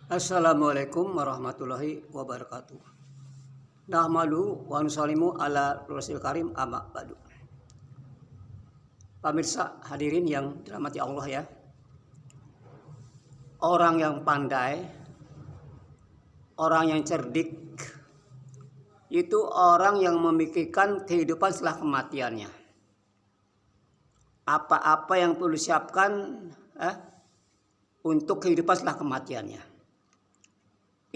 Assalamualaikum warahmatullahi wabarakatuh. Nahmadu wa nusalimu ala rasul karim amma ba'du. Pemirsa hadirin yang dirahmati Allah ya. Orang yang pandai, orang yang cerdik, itu orang yang memikirkan kehidupan setelah kematiannya. Apa-apa yang perlu disiapkan untuk kehidupan setelah kematiannya.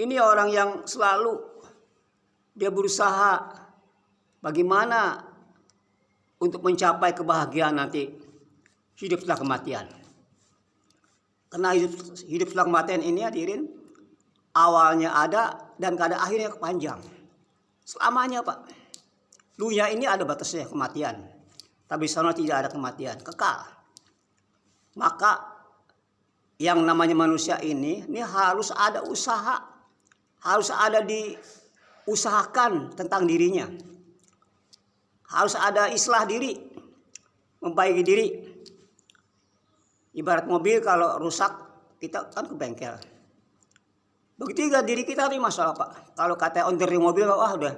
Ini orang yang selalu dia berusaha bagaimana untuk mencapai kebahagiaan nanti hidup setelah kematian. Karena hidup setelah kematian ini hadirin awalnya ada dan gak ada akhirnya panjang. Selamanya Pak. Dunia ini ada batasnya kematian. Tapi sana tidak ada kematian, kekal. Maka yang namanya manusia ini harus ada usaha. Harus ada diusahakan tentang dirinya. Harus ada islah diri, memperbaiki diri. Ibarat mobil kalau rusak, kita kan ke bengkel. Begitu juga diri kita nih masalah Pak. Kalau kata owner mobil, wah udah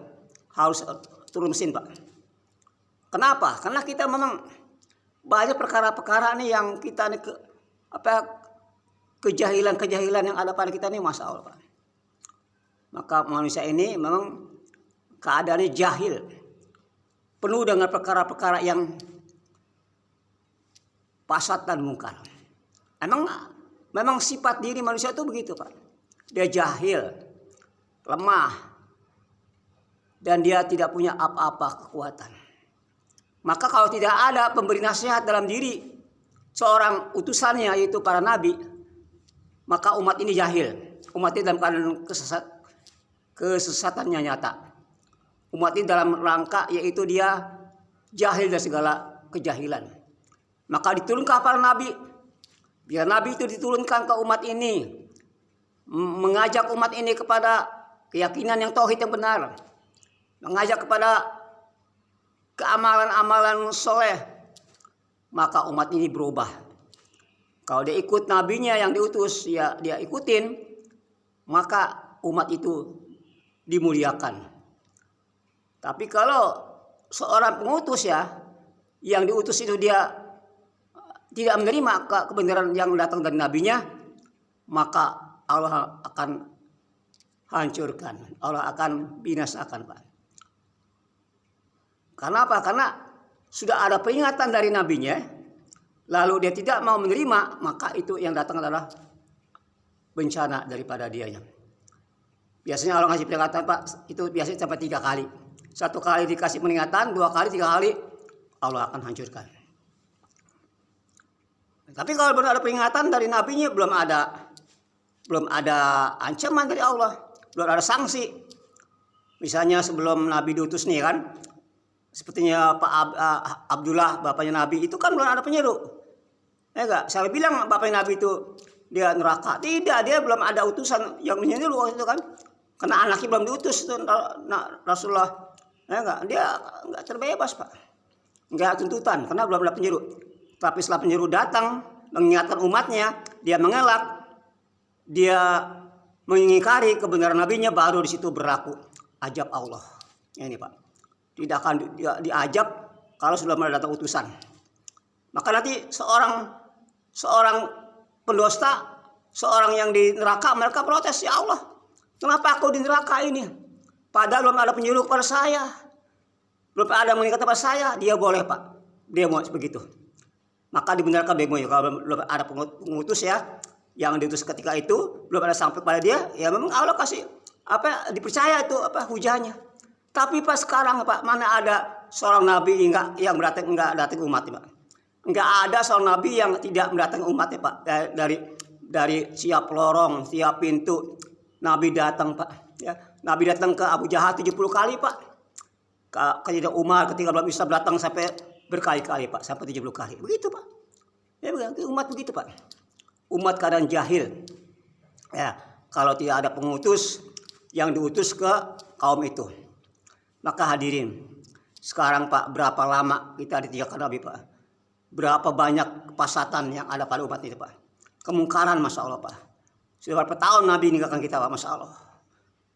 harus turun mesin Pak. Kenapa? Karena kita memang banyak perkara-perkara nih yang kita nih kejahilan-kejahilan yang ada pada kita nih masalah Pak. Maka manusia ini memang keadaannya jahil. Penuh dengan perkara-perkara yang fasad dan mungkar. Memang sifat diri manusia itu begitu Pak. Dia jahil, lemah, dan dia tidak punya apa-apa kekuatan. Maka kalau tidak ada pemberi nasihat dalam diri seorang utusannya yaitu para nabi, maka umat ini jahil. Umat ini dalam keadaan kesesatannya nyata. Umat ini dalam rangka yaitu dia jahil dari segala kejahilan. Maka diturunkan para nabi. Biar nabi itu diturunkan ke umat ini, mengajak umat ini kepada keyakinan yang tauhid yang benar, mengajak kepada keamalan-amalan soleh. Maka umat ini berubah. Kalau dia ikut nabinya yang diutus, ya dia ikutin, maka umat itu dimuliakan. Tapi kalau seorang pengutus ya, yang diutus itu dia tidak menerima kebenaran yang datang dari nabinya, maka Allah akan hancurkan, Allah akan binasakan Pak. Karena apa? Karena sudah ada peringatan dari nabinya, lalu dia tidak mau menerima, maka itu yang datang adalah bencana daripada dianya. Biasanya Allah ngasih peringatan Pak, itu biasanya sampai 3 kali. 1 kali dikasih peringatan, 2 kali, 3 kali Allah akan hancurkan. Tapi kalau belum ada peringatan dari nabinya, belum ada ancaman dari Allah, belum ada sanksi. Misalnya sebelum Nabi diutus nih kan, sepertinya Pak Abdullah bapaknya Nabi itu kan belum ada penyeru. Ya enggak? Saya bilang bapaknya Nabi itu dia neraka. Tidak, dia belum ada utusan yang menyeru waktu itu kan. Karena anaknya belum diutus itu Rasulullah. Ya enggak? Dia enggak terbebas Pak. Enggak tuntutan karena belum ada penyeru. Tapi setelah penyeru datang mengingatkan umatnya, dia mengelak, dia mengingkari kebenaran nabinya, baru di situ berlaku ajab Allah. Ini Pak. Tidak akan diajab kalau sudah datang utusan. Maka nanti seorang pendosta, seorang yang di neraka, mereka protes, ya Allah, kenapa aku di neraka ini? Padahal belum ada penyuruh kepada saya, belum ada mengingatkan kepada saya. Dia boleh Pak, dia mau begitu. Maka dibenarkan begonya kalau belum ada pengutus ya, yang diutus ketika itu belum ada sampai pada dia, ya memang Allah kasih dipercaya itu hujahnya. Tapi pas sekarang Pak, mana ada seorang nabi enggak datang umat Pak. Enggak ada seorang nabi yang tidak mendatangi umatnya Pak. Dari siap lorong, siap pintu, nabi datang Pak. Ya, nabi datang ke Abu Jahal 70 kali Pak. Ke Umar ketika belum bisa datang sampai berkali-kali Pak, sampai 70 kali. Begitu Pak. Ya umat begitu Pak. Umat keadaan jahil. Ya, kalau tidak ada pengutus yang diutus ke kaum itu. Maka hadirin, sekarang Pak, berapa lama kita ditinggalkan Nabi Pak? Berapa banyak kepasatan yang ada pada umat itu Pak? Kemungkaran Masya Allah Pak. Sudah berapa tahun Nabi meninggalkan kita Pak, Masya Allah.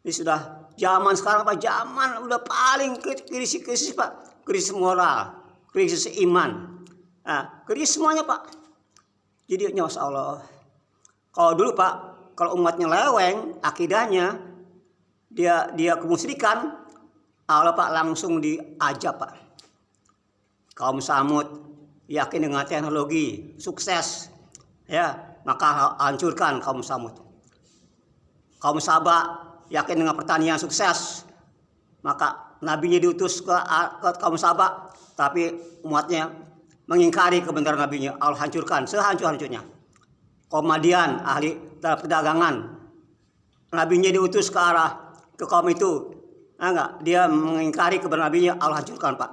Ini sudah zaman sekarang Pak, zaman udah paling krisis Pak. Krisis moral, krisis iman. Nah, krisis semuanya Pak. Jadi Masya Allah. Kalau dulu Pak, kalau umatnya leweng, akidahnya, dia kemusyrikan, Allah Pak langsung diajab Pak. Kaum Samud yakin dengan teknologi, sukses, ya maka hancurkan kaum Samud. Kaum Saba yakin dengan pertanian, sukses, maka nabinya diutus ke kaum Saba, tapi umatnya mengingkari kebenaran nabinya, Allah hancurkan sehancur-hancurnya. Kaum Madian ahli perdagangan, nabinya diutus ke kaum itu, enggak, dia mengingkari kebenaran nabinya, Allah hancurkan Pak.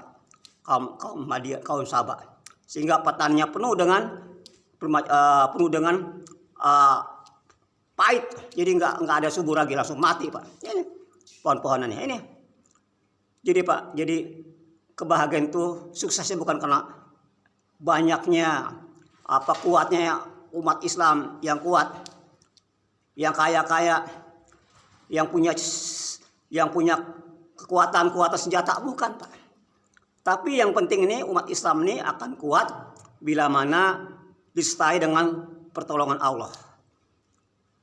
Kaum Madian, kaum Saba, sehingga petaninya penuh dengan pahit, jadi nggak ada subur lagi, langsung mati Pak. Ini pohon-pohonannya ini. Jadi Pak, jadi kebahagiaan itu suksesnya bukan karena banyaknya kuatnya umat Islam yang kuat, yang kaya-kaya, yang punya kekuatan senjata, bukan Pak. Tapi yang penting ini umat Islam ini akan kuat bila mana disertai dengan pertolongan Allah.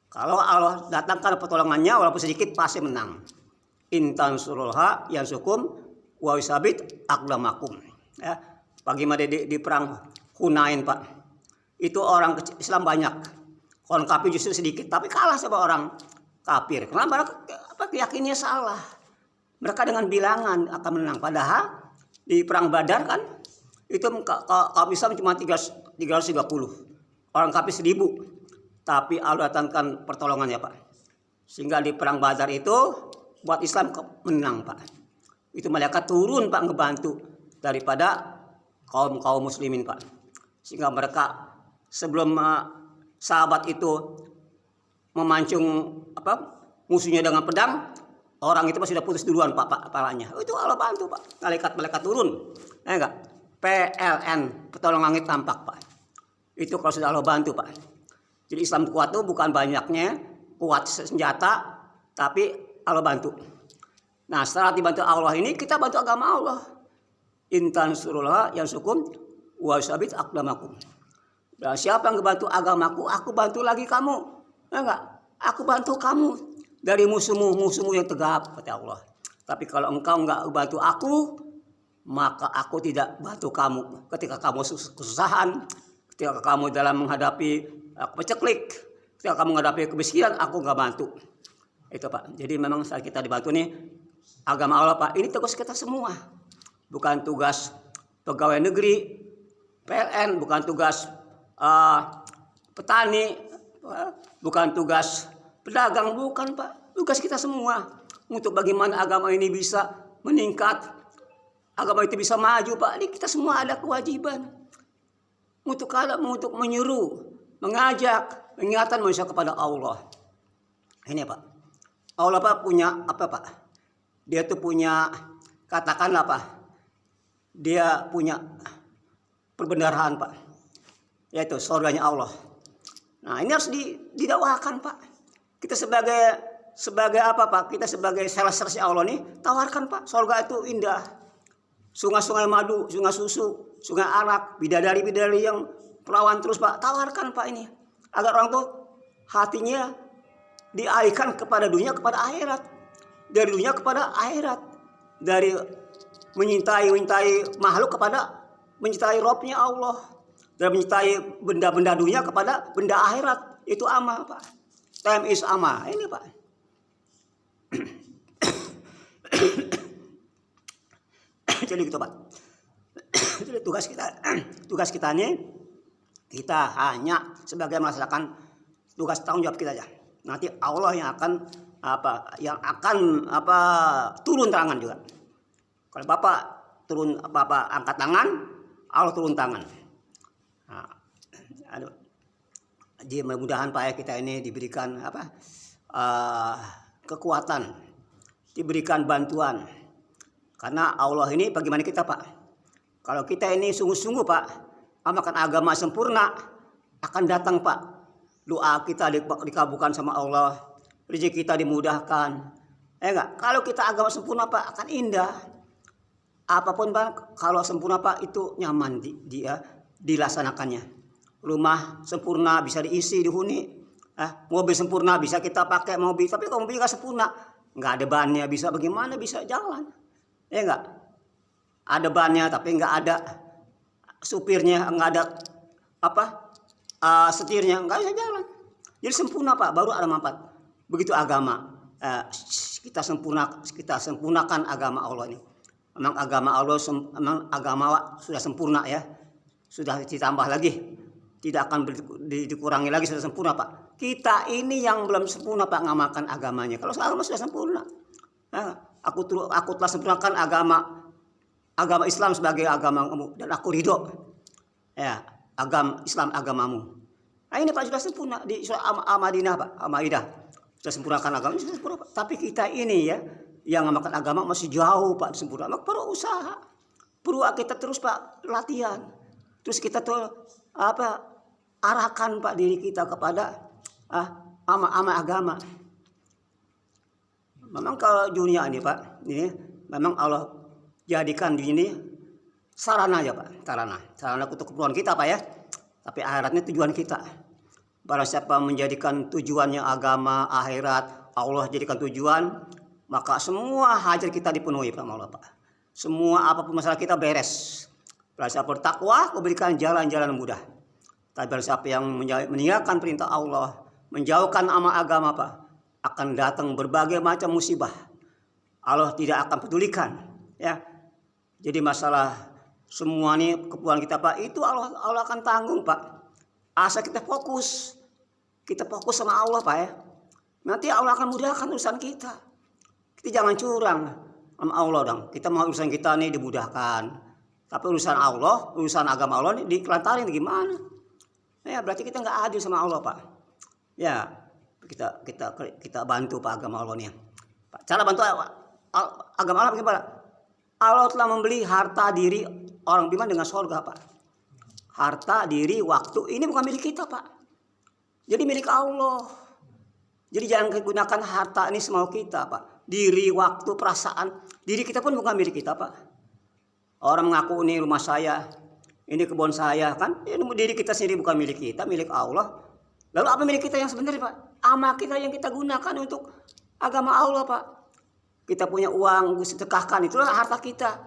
Kalau Allah datangkan pertolongannya walaupun sedikit pasti menang. In tansurulha yansukum wa yusabit aqdamakum. Ya, bagaimana di perang Hunain Pak. Itu orang Islam banyak. Orang kafir justru sedikit, tapi kalah sama orang kafir. Kenapa? Keyakinannya salah. Mereka dengan bilangan akan menang, padahal di perang Badar kan itu kaum Islam cuma 330, orang kafir 1000, tapi Allah datangkan pertolongannya Pak, sehingga di perang Badar itu buat Islam menang Pak. Itu malaikat turun Pak ngebantu daripada kaum muslimin Pak, sehingga mereka sebelum sahabat itu memancung musuhnya dengan pedang, orang itu sudah putus duluan Pak kepalanya. Itu Allah bantu Pak. Malaikat turun. Enggak. PLN, pertolongan langit tampak Pak. Itu kalau sudah Allah bantu Pak. Jadi Islam kuat itu bukan banyaknya, kuat senjata, tapi Allah bantu. Nah, setelah dibantu Allah ini, kita bantu agama Allah. Intan surullah yang sukum wa sabit aqdamakum. Dan siapa yang bantu agamaku, aku bantu lagi kamu. Enggak. Aku bantu kamu dari musuhmu yang tegap, kata Allah. Tapi kalau engkau enggak bantu aku, maka aku tidak bantu kamu. Ketika kamu kesusahan, ketika kamu dalam menghadapi peceklik, ketika kamu menghadapi kemiskinan, aku enggak bantu. Itu Pak. Jadi memang saat kita dibantu nih, agama Allah Pak, ini tugas kita semua. Bukan tugas pegawai negeri, PLN, bukan tugas petani, bukan tugas pedagang, bukan Pak. Tugas kita semua untuk bagaimana agama ini bisa meningkat, agama itu bisa maju Pak. Ini kita semua ada kewajiban untuk menyuruh, mengajak, mengingatkan manusia kepada Allah. Ini Pak, Allah Pak punya apa Pak? Dia tuh punya, katakanlah Pak, dia punya perbendaharaan Pak, yaitu surganya Allah. Nah ini harus didakwakan Pak. Kita sebagai apa Pak? Kita sebagai sales-salesnya Allah nih, tawarkan Pak, surga itu indah. Sungai-sungai madu, sungai susu, sungai arak, bidadari-bidadari yang perawan terus Pak. Tawarkan Pak ini, agar orang tuh hatinya dialihkan kepada dunia, kepada akhirat. Dari dunia kepada akhirat. Dari mencintai makhluk kepada mencintai Robnya Allah. Dan mencintai benda-benda dunia kepada benda akhirat. Itu amal Pak. Time is amal. Ini Pak. Jadi gitu Pak. Jadi tugas kita ini, kita hanya sebagai melaksanakan tugas tanggung jawab kita aja. Nanti Allah yang akan turun tangan juga. Kalau Bapak angkat tangan, Allah turun tangan. Nah, jadi mudah-mudahan Pak ya, kita ini diberikan kekuatan, diberikan bantuan. Karena Allah ini bagaimana kita Pak? Kalau kita ini sungguh-sungguh Pak, amalkan agama sempurna, akan datang Pak doa kita dikabulkan sama Allah, rezeki kita dimudahkan. Ya enggak? Kalau kita agama sempurna Pak akan indah. Apapun Pak, kalau sempurna Pak itu nyaman dilaksanakannya. Rumah sempurna bisa diisi dihuni. Mobil sempurna bisa kita pakai mobil, tapi kalau mobil nggak sempurna, nggak ada bannya, bisa bagaimana bisa jalan? Ya enggak? Ada bannya tapi nggak ada supirnya, nggak ada setirnya, nggak bisa jalan. Jadi sempurna Pak, baru ada manfaat. Begitu agama, kita sempurnakan agama Allah ini. Memang agama Allah, memang agama sudah sempurna ya, sudah ditambah lagi, tidak akan dikurangi lagi, sudah sempurna Pak. Kita ini yang belum sempurna Pak ngamalkan agamanya. Kalau agama sudah sempurna, aku telah sempurnakan agama Islam sebagai agamamu dan aku ridho ya agama Islam agamamu. Nah ini Pak sudah sempurna di surah Al-Maidah Pak, Al-Maidah sudah sempurnakan agama sudah sempurna Pak. Tapi kita ini ya yang ngamalkan agama masih jauh Pak sempurna. Maka perlu usaha, perlu kita terus Pak latihan, terus kita tuh arahkan Pak diri kita kepada amal agama. Memang kalau dunia ini Pak, ini memang Allah jadikan di ini sarana aja Pak, sarana untuk keperluan kita Pak ya. Tapi akhiratnya tujuan kita. Barang siapa menjadikan tujuannya agama, akhirat, Allah jadikan tujuan, maka semua hajat kita dipenuhi Pak Allah Pak. Semua apapun masalah kita beres. Barang siapa bertakwa, aku berikan jalan-jalan mudah. Tapi barang siapa yang meninggalkan perintah Allah, menjauhkan amal agama Pak, akan datang berbagai macam musibah. Allah tidak akan pedulikan ya. Jadi masalah semua ini keperluan kita Pak, itu Allah akan tanggung Pak. Asal kita fokus sama Allah Pak ya. Nanti Allah akan mudahkan urusan kita. Kita jangan curang sama Allah dong. Kita mau urusan kita nih dimudahkan. Tapi urusan Allah, urusan agama Allah nih dikelantarin gimana? Ya berarti kita nggak adil sama Allah Pak. Ya kita bantu Pak agama Allah nih. Pak, cara bantu agama Allah bagaimana? Allah telah membeli harta diri orang beriman dengan surga Pak. Harta diri waktu ini bukan milik kita Pak. Jadi milik Allah. Jadi jangan gunakan harta ini semau kita Pak. Diri, waktu, perasaan. Diri kita pun bukan milik kita Pak. Orang mengaku ini rumah saya, ini kebun saya kan. Diri kita sendiri bukan milik kita, milik Allah. Lalu apa milik kita yang sebenarnya Pak? Amal kita yang kita gunakan untuk agama Allah Pak. Kita punya uang, sedekahkan, itulah harta kita.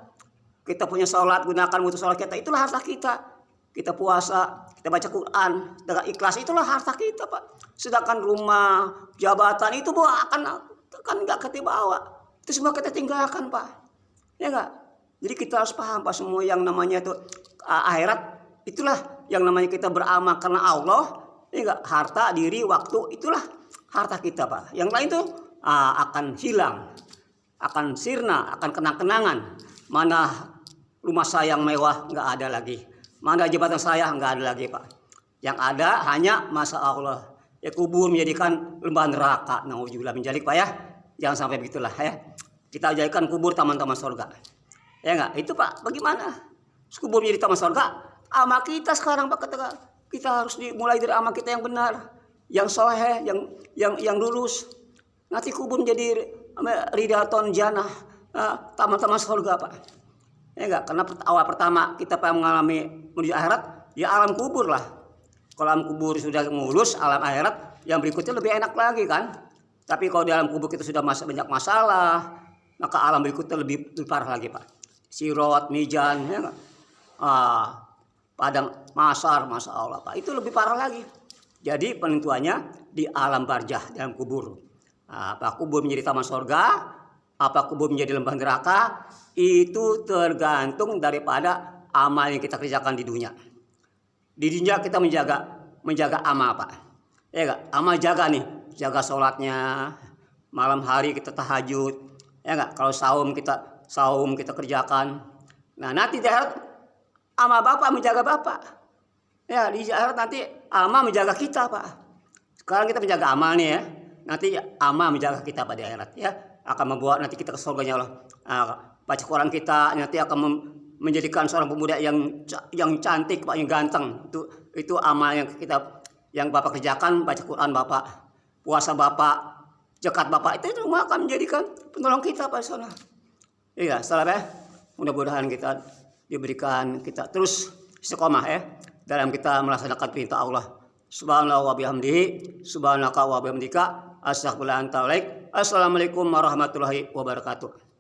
Kita punya sholat, gunakan untuk sholat kita, itulah harta kita. Kita puasa, kita baca Quran, dengan ikhlas, itulah harta kita Pak. Sedangkan rumah, jabatan itu akan nggak kita bawa. Itu semua kita tinggalkan Pak. Ya nggak? Jadi kita harus paham Pak, semua yang namanya itu akhirat, itulah yang namanya kita beramal karena Allah. Ya nggak? Harta, diri, waktu, itulah harta kita Pak. Yang lain itu akan hilang. Akan sirna, akan kenang-kenangan. Mana rumah saya yang mewah nggak ada lagi. Mana jabatan saya nggak ada lagi Pak. Yang ada hanya masa Allah. Ya kubur menjadikan lembah neraka. Nauzubillah min dzalik Pak ya. Jangan sampai begitulah ya. Kita jadikan kubur taman-taman surga. Ya nggak? Itu Pak bagaimana? Kubur menjadi taman surga. Amal kita sekarang Pak, kita harus dimulai dari amal kita yang benar, yang soleh, yang lurus. Nanti kubur menjadi ridaton jannah, taman-taman surga Pak. Ya enggak, karena awal pertama kita mengalami menuju akhirat, ya alam kubur lah. Kalau alam kubur sudah mulus, alam akhirat yang berikutnya lebih enak lagi kan. Tapi kalau di alam kubur kita sudah banyak masalah, maka alam berikutnya lebih parah lagi Pak. Sirat, mizan, ya enggak? Padang mahsyar, masya Allah Pak. Itu lebih parah lagi. Jadi penentuannya di alam barzah, dalam kubur. Apa kubur menjadi taman surga, apa kubur menjadi lembah neraka, itu tergantung daripada amal yang kita kerjakan di dunia. Di dunia kita menjaga amal Pak. Ya enggak? Amal jaga nih, jaga sholatnya, malam hari kita tahajud. Ya enggak? Kalau saum kita kerjakan. Nah nanti di akhirat amal Bapak menjaga Bapak. Ya di akhirat nanti amal menjaga kita Pak. Sekarang kita menjaga amal nih ya. Nanti amal menjaga kita pada akhirat ya, akan membawa nanti kita ke surganya Allah. Baca Quran kita nanti akan menjadikan seorang pemuda yang cantik Pak, yang ganteng. Itu amal yang kita yang Bapak kerjakan, baca Quran Bapak, puasa Bapak, zakat Bapak, itu semua akan menjadikan penolong kita Pak Sana. Iya, salah ya. Mudah-mudahan kita diberikan, kita terus istiqomah ya dalam kita melaksanakan perintah Allah. Subhanallah wa bihamdihi, subhanaka wa bihamdika, astaghfirullahaladzim. Assalamualaikum warahmatullahi wabarakatuh.